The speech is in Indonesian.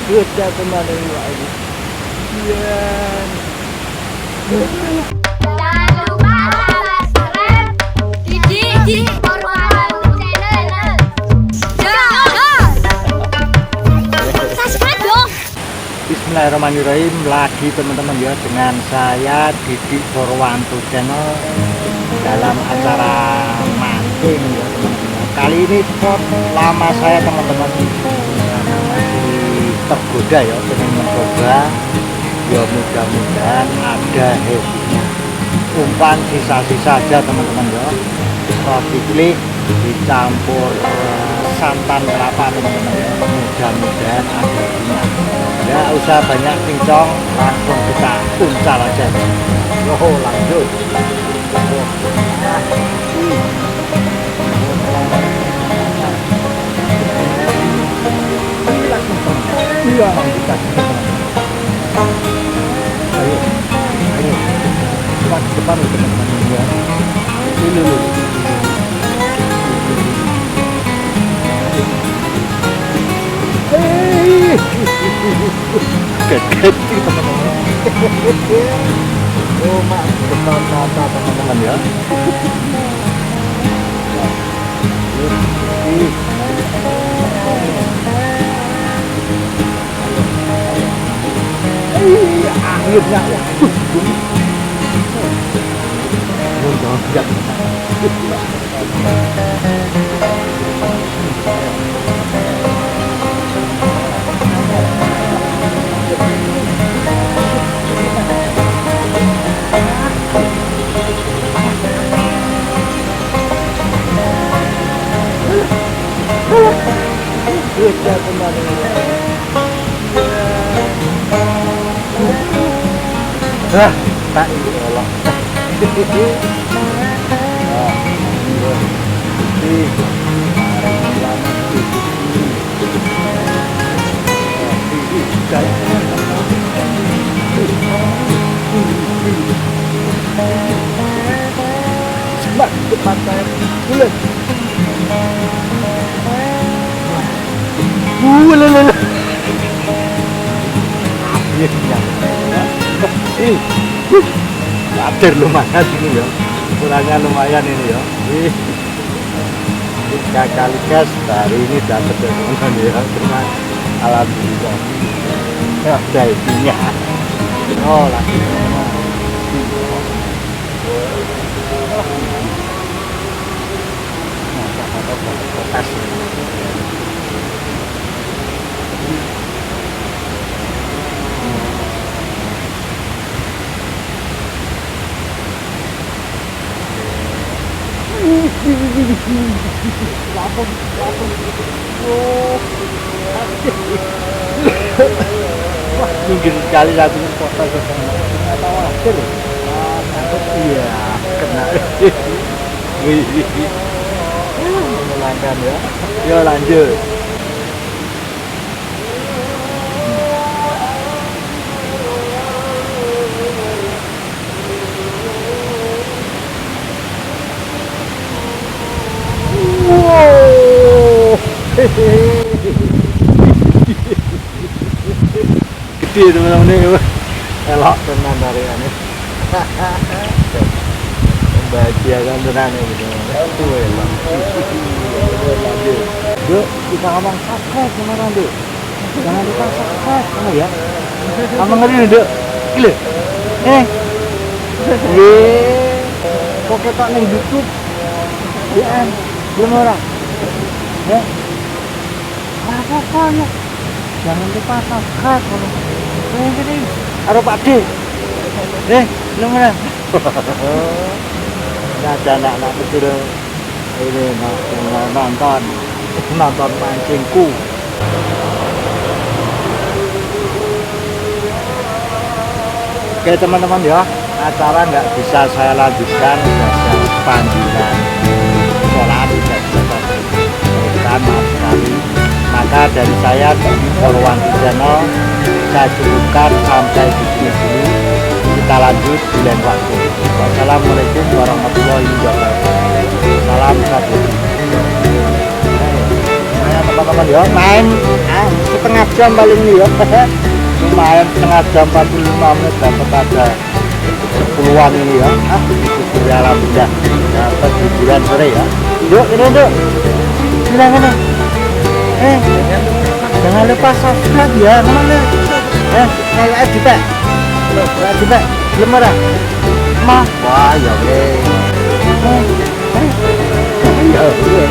Bocah teman ini Pak ini. Iya. Jangan lupa subscribe di Purwawantu Channel. Subscribe dong. Bismillahirrahmanirrahim. Lagi teman-teman ya dengan saya Didik Purwawantu Channel dalam acara mancing ya teman-teman. Kali ini spot lama saya teman-teman karena masih tergoda ya pengen mencoba ya, mudah-mudahan ada hasilnya. Umpan sisa-sisa aja teman-teman ya, roti klik dicampur santan kelapa teman-teman ya, mudah-mudahan ada hasilnya. Nggak usah banyak pincong, langsung kita uncal aja. Yo lanjut. Iya, kita ayo, cepat depan teman-teman ya. Ini kecil teman-teman. Oh mak, depan mata teman-teman ya. Akhirnya tak Allah. Semak depan saya bulan. Bulan. Hadir lumayan ini ya, kurangnya lumayan ini ya. 3 kali gas hari ini dapat teman ya, cuma alhamdulillah ada isinya. Oh lagi potas. Lapor. Oh, wah tinggi sekali satu kota atau hasil. Iya, kena. Melangkan ya. Yo lanjut. Gede teman-teman ini, elok tenan dari ini. Membahagiakan tenan ini gitu. Elok. Duk, kita ngomong subscribe gimana Duk? Jangan lupa subscribe kamu ya. Kamu ngeri Duk. Gila. Kok kita nih YouTube? DM belum orang. Ya. Apa-apa ya. Jangan lupa subscribe kalau ini ada Pak D. Belum mana? Ada anak-anak kecil ini nonton mancingku. Oke teman-teman ya, acara nggak bisa saya lanjutkan, ada panggilan sholat tidak bisa teruskan, maaf sekali. Maka dari saya dari Purwawantu Channel saya cukupkan sampai di sini dulu. Kita lanjut di lain waktu. Wassalamualaikum warahmatullahi wabarakatuh. Salam satu. teman-teman ya, main setengah jam paling nih ya. Lumayan setengah jam 45 menit dapat ada puluhan ini ya. Syukur ya alhamdulillah dapat hiburan sore ya. Yuk ini yuk. Sini. Jangan lupa subscribe ya teman-teman. Kayak juga. Kayak juga. Belum ada. Mah. Wah ya oke. Ya oke.